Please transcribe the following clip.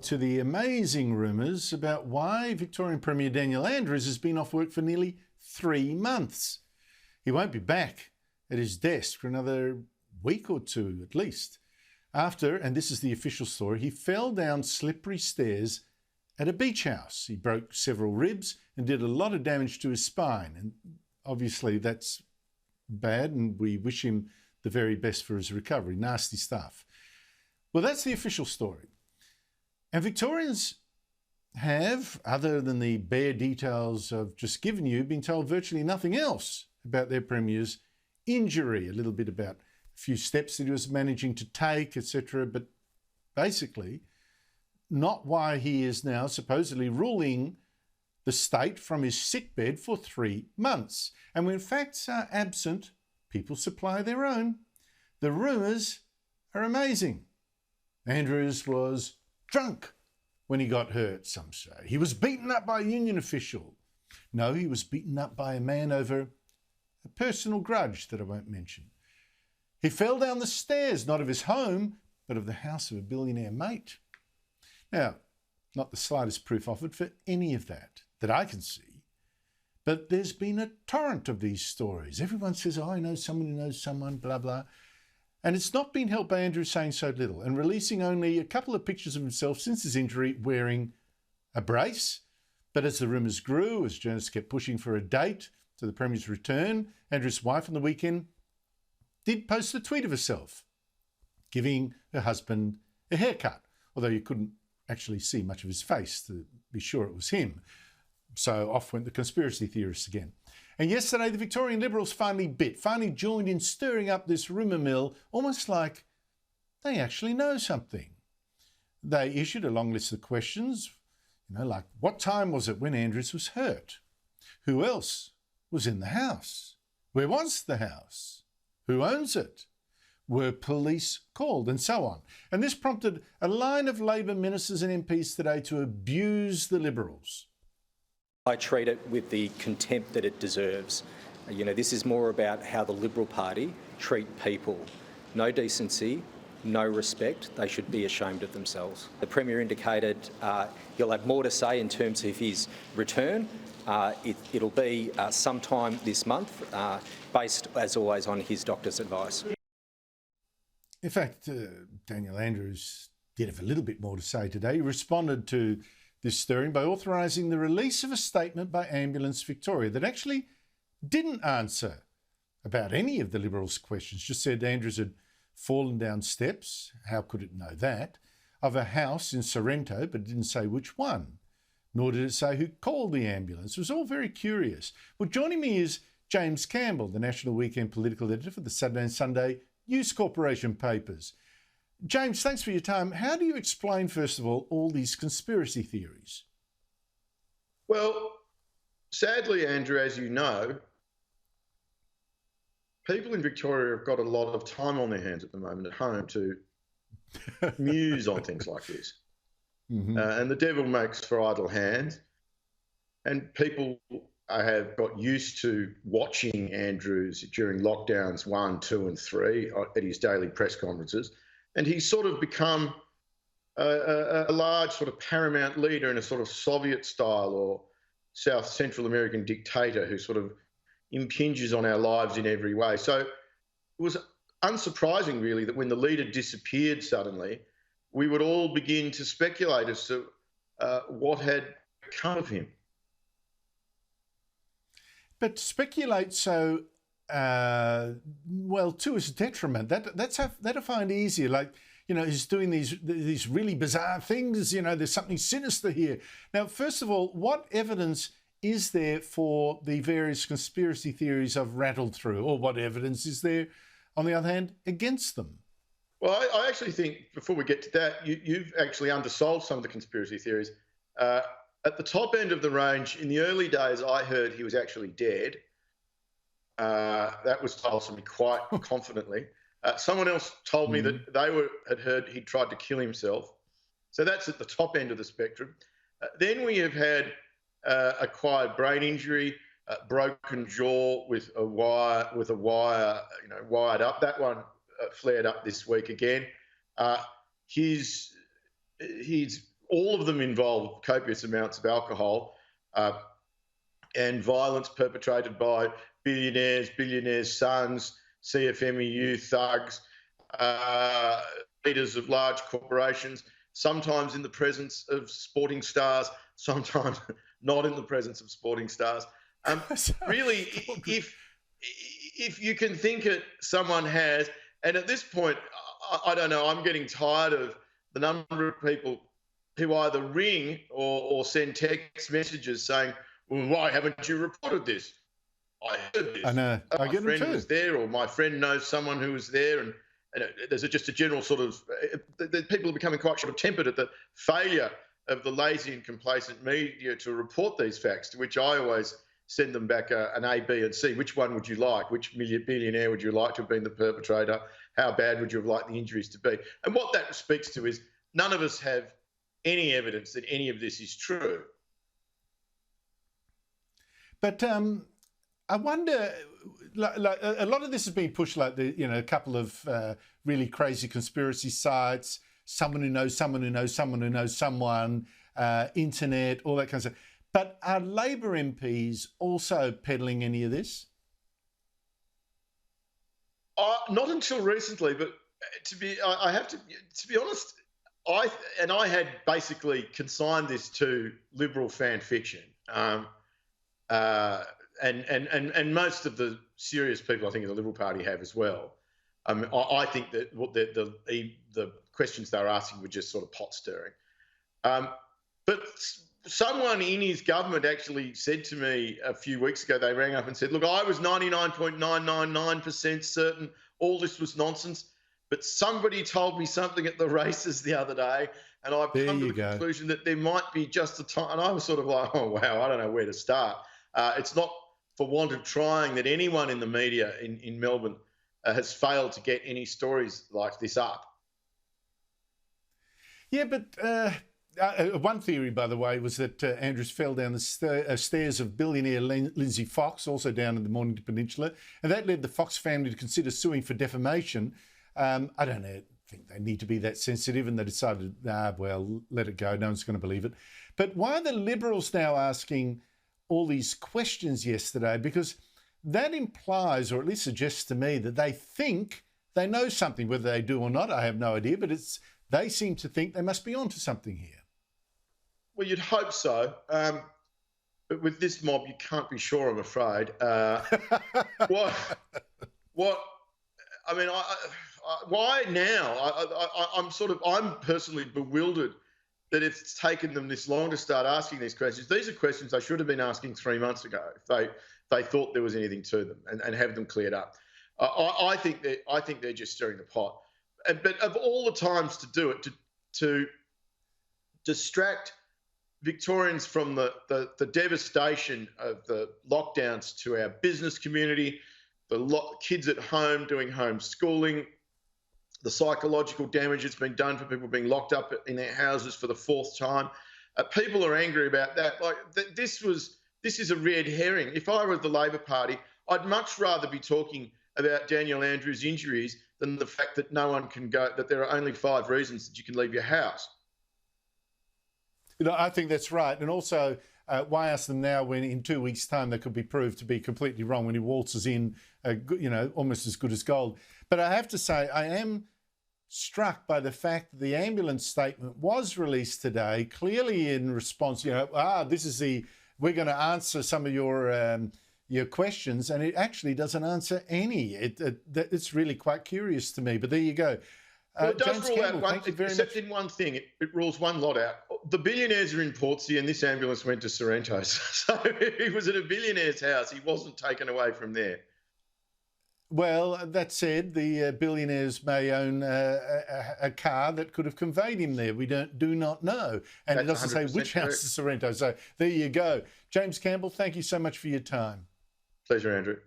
to the amazing rumours about why Victorian Premier Daniel Andrews has been off work for nearly 3 months. He won't be back at his desk for another week or two at least. After, and this is the official story, he fell down slippery stairs at a beach house. He broke several ribs and did a lot of damage to his spine. And obviously that's bad, and we wish him the very best for his recovery. Nasty stuff. Well, that's the official story. And Victorians have, other than the bare details I've just given you, been told virtually nothing else about their Premier's injury. A little bit about a few steps that he was managing to take, etc. But basically, not why he is now supposedly ruling the state from his sickbed for 3 months. And when facts are absent, people supply their own. The rumours are amazing. Andrews was drunk when he got hurt, some say. He was beaten up by a union official. No, he was beaten up by a man over a personal grudge that I won't mention. He fell down the stairs, not of his home, but of the house of a billionaire mate. Now, not the slightest proof offered for any of that I can see. But there's been a torrent of these stories. Everyone says, oh, I know someone who knows someone, blah, blah. And it's not been helped by Andrew saying so little and releasing only a couple of pictures of himself since his injury wearing a brace. But as the rumours grew, as journalists kept pushing for a date to the Premier's return, Andrew's wife on the weekend did post a tweet of herself giving her husband a haircut, although you couldn't actually see much of his face to be sure it was him. So off went the conspiracy theorists again. And yesterday, the Victorian Liberals finally joined in stirring up this rumour mill, almost like they actually know something. They issued a long list of questions, like what time was it when Andrews was hurt? Who else was in the house? Where was the house? Who owns it? Were police called? And so on. And this prompted a line of Labor ministers and MPs today to abuse the Liberals. I treat it with the contempt that it deserves. This is more about how the Liberal Party treat people. No decency, no respect. They should be ashamed of themselves. The Premier indicated he'll have more to say in terms of his return. It'll be sometime this month, based, as always, on his doctor's advice. In fact, Daniel Andrews did have a little bit more to say today. He responded to this stirring by authorising the release of a statement by Ambulance Victoria that actually didn't answer about any of the Liberals' questions, just said Andrews had fallen down steps, how could it know that, of a house in Sorrento, but it didn't say which one, nor did it say who called the ambulance. It was all very curious. Well, joining me is James Campbell, the National Weekend Political Editor for the Saturday and Sunday News Corporation papers. James, thanks for your time. How do you explain, first of all these conspiracy theories? Well, sadly, Andrew, as you know, people in Victoria have got a lot of time on their hands at the moment at home to muse on things like this. Mm-hmm. And the devil makes for idle hands. And people have got used to watching Andrews during lockdowns 1, 2 and 3 at his daily press conferences. And he's sort of become a large sort of paramount leader in a sort of Soviet style or South Central American dictator who sort of impinges on our lives in every way. So it was unsurprising, really, that when the leader disappeared suddenly, we would all begin to speculate as to what had become of him. But speculate so, to his detriment. That I find easier. Like, he's doing these really bizarre things. There's something sinister here. Now, first of all, what evidence is there for the various conspiracy theories I've rattled through, or what evidence is there, on the other hand, against them? Well, I actually think, before we get to that, you've actually undersold some of the conspiracy theories. At the top end of the range, in the early days, I heard he was actually dead. That was told to me quite confidently. Someone else told me that they had heard he'd tried to kill himself. So that's at the top end of the spectrum. Then we have had acquired brain injury, broken jaw with a wire, wired up. That one flared up this week again. He's all of them involve copious amounts of alcohol and violence perpetrated by billionaires' sons, CFMEU thugs, leaders of large corporations, sometimes in the presence of sporting stars, sometimes not in the presence of sporting stars. Really, if you can think it, someone has. And at this point, I don't know, I'm getting tired of the number of people who either ring or send text messages saying, well, why haven't you reported this? I heard this. I know. I get them too. My friend was there, or my friend knows someone who was there. And there's just a general sort of, people are becoming quite short-tempered at the failure of the lazy and complacent media to report these facts, to which I always send them back an A, B and C. Which one would you like? Which billionaire would you like to have been the perpetrator? How bad would you have liked the injuries to be? And what that speaks to is none of us have any evidence that any of this is true. But I wonder, like, a lot of this has been pushed like a couple of really crazy conspiracy sites, someone who knows someone who knows someone who knows someone, internet, all that kind of stuff. But are Labor MPs also peddling any of this? Not until recently, but to be honest, I had basically consigned this to Liberal fan fiction, and most of the serious people I think in the Liberal Party have as well. I think that what the questions they were asking were just sort of pot stirring, but someone in his government actually said to me a few weeks ago, they rang up and said, look, I was 99.999% certain all this was nonsense, but somebody told me something at the races the other day, and I've come to the conclusion that there might be just a time. And I was sort of like, oh, wow, I don't know where to start. It's not for want of trying that anyone in the media in Melbourne has failed to get any stories like this up. Yeah, but one theory, by the way, was that Andrews fell down the stairs of billionaire Lindsay Fox, also down in the Mornington Peninsula, and that led the Fox family to consider suing for defamation. I don't think they need to be that sensitive, and they decided, well, let it go. No one's going to believe it. But why are the Liberals now asking all these questions yesterday? Because that implies, or at least suggests to me, that they think they know something. Whether they do or not, I have no idea, but they seem to think they must be onto something here. Well, you'd hope so. But with this mob, you can't be sure, I'm afraid. Why now? I'm personally bewildered that it's taken them this long to start asking these questions. These are questions they should have been asking 3 months ago if they thought there was anything to them, and have them cleared up. I think they're just stirring the pot. But of all the times to do it, to distract Victorians from the devastation of the lockdowns to our business community, the kids at home doing homeschooling, the psychological damage that's been done for people being locked up in their houses for the 4th time. People are angry about that. This is a red herring. If I were the Labor Party, I'd much rather be talking about Daniel Andrews' injuries than the fact that no one can go, that there are only 5 reasons that you can leave your house. I think that's right. And also, why ask them now when in 2 weeks' time they could be proved to be completely wrong when he waltzes in, almost as good as gold. But I have to say, I am struck by the fact that the ambulance statement was released today, clearly in response, we're going to answer some of your questions, and it actually doesn't answer any. It's really quite curious to me, but there you go. Well, it does James rule Campbell, out one, thank you very except much. in one thing. It rules one lot out. The billionaires are in Portsea, and this ambulance went to Sorrento's. So he was at a billionaire's house. He wasn't taken away from there. Well, that said, the billionaires may own a car that could have conveyed him there. We do not know. And it doesn't say which house is Sorrento. So there you go. James Campbell, thank you so much for your time. Pleasure, Andrew.